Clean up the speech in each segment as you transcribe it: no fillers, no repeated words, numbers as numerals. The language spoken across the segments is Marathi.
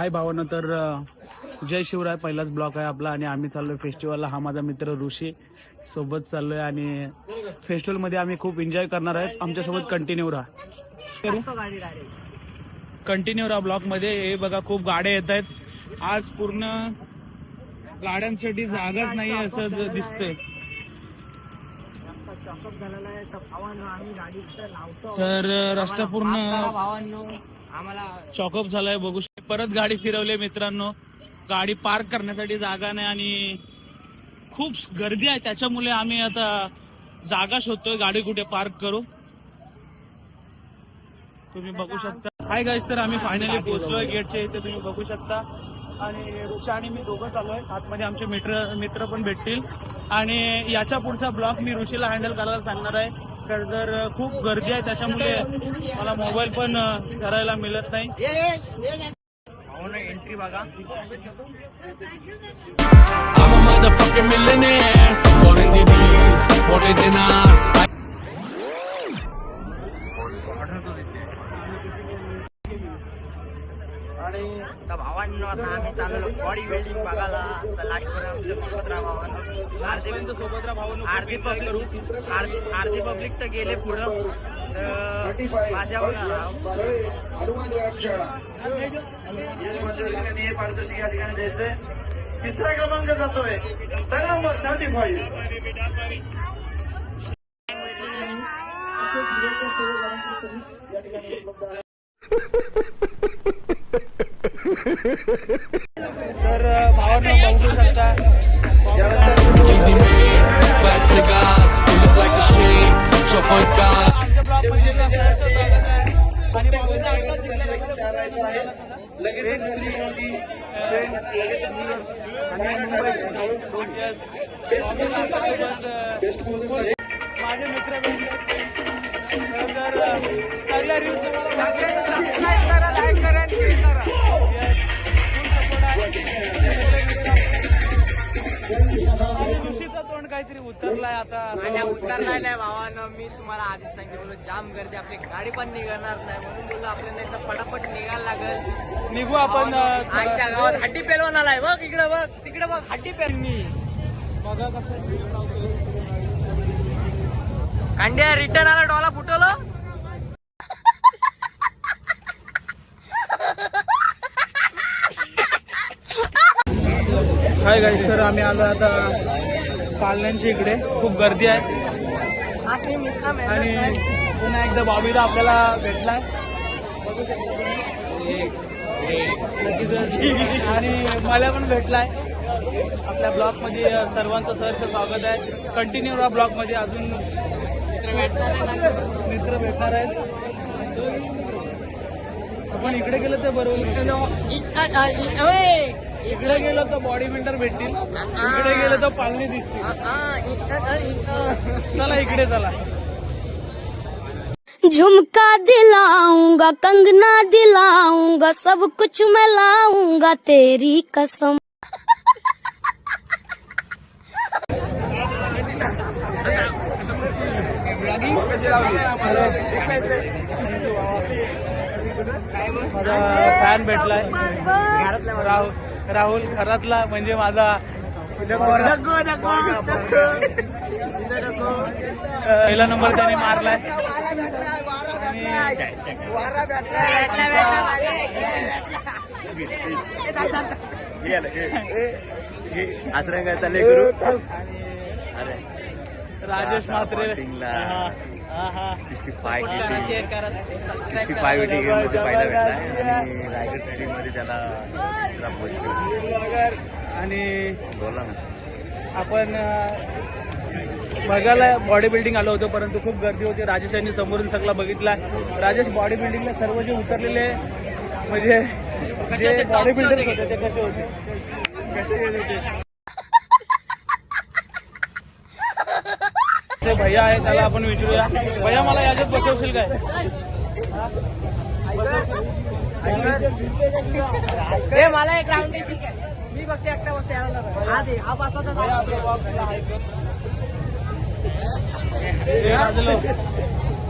हाय भावांनो, तर जय शिवराय पहिलाच ब्लॉक आहे आपला आणि आम्ही चाललोय फेस्टिवलला. हा माझा मित्र ऋषी सोबत चाललोय आणि फेस्टिवलमध्ये आम्ही खूप एन्जॉय करणार आहे. आमच्यासोबत कंटिन्यू राहा, कंटिन्यू राहा ब्लॉकमध्ये. हे बघा खूप गाड्या येत आहेत आज. पूर्ण गाड्यांसाठी जागाच नाही असं दिसतंय. तर रस्ता पूर्ण चॉकअप झालाय. बघू शकतो परत गाडी फिरवली मित्रांनो. गाडी पार्क करण्यासाठी जागा नाही आणि खूप गर्दी आहे, त्याच्यामुळे आम्ही आता जागा शोधतोय गाडी कुठे पार्क करू. तुम्ही बघू शकता. हाय गाईस, तर आम्ही फायनली पोहोचलोय गेटच्या इथे, तुम्ही बघू शकता. आणि ऋषा आणि मी दोघं चालू आहे. आतमध्ये आमचे मित्र पण भेटतील आणि याच्या पुढचा ब्लॉग मी ऋषीला हँडल करायला सांगणार आहे. तर खूप गर्दी आहे, त्याच्यामुळे मला मोबाईल पण करायला मिळत नाही. एंट्री बघा. आणि भावांनो आता आम्ही चाललो बॉडी बिल्डिंग बघायला. तर लाईव्ह आमच्या सुभद्रा भावांनो, अर्धी पब्लिक तर गेले पुढं. माझ्या पारितोषिक या ठिकाणी द्यायचंय. तिसरा क्रमांक जातोय नंबर 35. तर भावांनो बघू शकता. माझे मित्र सगळ्या ऋषीचा तोंड काहीतरी उतरलाय आता. उतरलाय नाही भावानं. मी तुम्हाला आधीच सांगितलं जाम गर्दी, आपली गाडी पण निघणार नाही म्हणून बोललो आपल्याला नाही तर फटाफट निघायला लागेल. निघू आपण. आमच्या गावात हड्डी पेलवून आलाय बघ. इकडे बघ, तिकडे बघ, हड्डी पेल. बघा कसं कांड्या रिटर्न आला, डॉला फुटवलं. हाय गाईस, तर आम्ही आलो आता पालण्यांच्या इकडे. खूप गर्दी आहे आणि पुन्हा एकदा बॉबीदा आपल्याला भेटलाय आणि मला पण भेटलाय. आपल्या ब्लॉग मध्ये सर्वांचं सहर्ष स्वागत आहे. कंटिन्यू राहा ब्लॉग मध्ये, अजून मित्र भेटणार आहेत. आपण इकडे गेलं तर बरोबर, इकडे गेलो तर बॉडी बिल्डर भेटतील, इकडे गेलो तर पालणी दिसतील. चला इकडे चला. झुमका दिलाऊंगा, कंगना दिलाऊंगा, सब कुछ मैं लाऊंगा तेरी कसम. माझा फॅन भेटलाय राहुल घरातला, म्हणजे माझा पहिला नंबर त्याने मारलाय. राजेश मात्रे 65 गेम मध्ये पहिला भेटला आणि रायगड सिटी मध्ये त्याला आणि बोला ना. आपण बघायला बॉडी बिल्डिंग आलो होतो, परंतु खूप गर्दी होती. राजेश यांनी समोरून सगळा बघितला. राजेश बॉडी बिल्डिंगला सर्व जे उतरलेले म्हणजे जे बॉडी बिल्डर होते ते कसे होते. ते भैया आहे, त्याला आपण विचारूया. भैया मला याच्यात बसवशील काय? मला एक राऊंड मी बघते एकटा बसते. हा पासाचा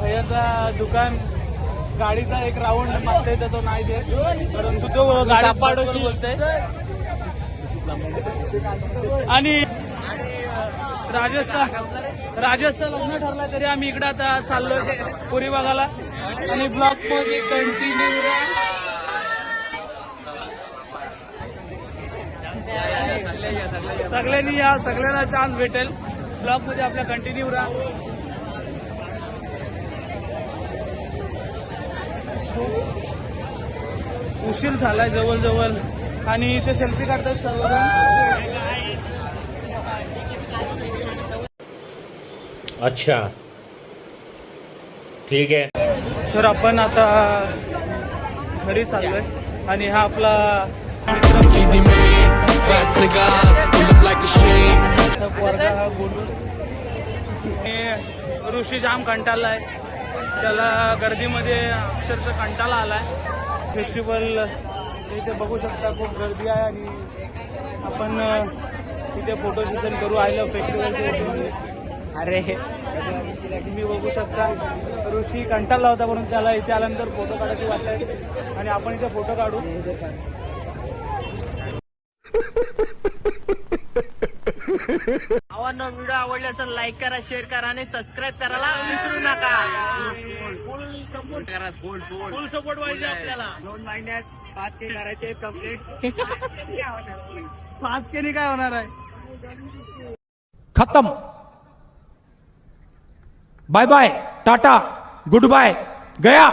भैयाचा दुकान गाडीचा एक राऊंड मागते तर तो नाही देत, परंतु तो गाडी पाडोशी बोलतोय. आणि राजस्थान लग्न ठरलं तरी आम्ही इकडे आता चाललोय पुरी बघायला. आणि ब्लॉक मध्ये कंटिन्यू सगळ्यांनी या, सगळ्यांना चान्स भेटेल. ब्लॉग मध्ये आपल्या कंटिन्यू राहा. उशीर झालाय जवळजवळ आणि ते सेल्फी काढतात सर्वजण. अच्छा ठीक आहे. तर आपण आता घरी चाललोय आणि हा आपला वर्ग हा बोलून ऋषी जाम कंटाळलाय, त्याला गर्दीमध्ये अक्षरशः कंटाळा आलाय. फेस्टिवल इथे बघू शकता खूप गर्दी आहे आणि आपण इथे फोटो सेशन करू. I love festival. अरे तुम्ही बघू शकता ऋषी कंटाळला होता म्हणून त्याला इथे आल्यानंतर फोटो काढायची वाटतंय आणि आपण इथे फोटो काढू. भावांनो व्हिडिओ आवडला तर लाईक करा, शेअर करा आणि सबस्क्राईब करायला विसरू नका. फुल सपोर्ट पाहिजे आपल्याला. 2 महिन्यात 5K करायचे कम्प्लीट. 5K काय होणार आहे. खत्म. Bye bye, tata, good bye, गया.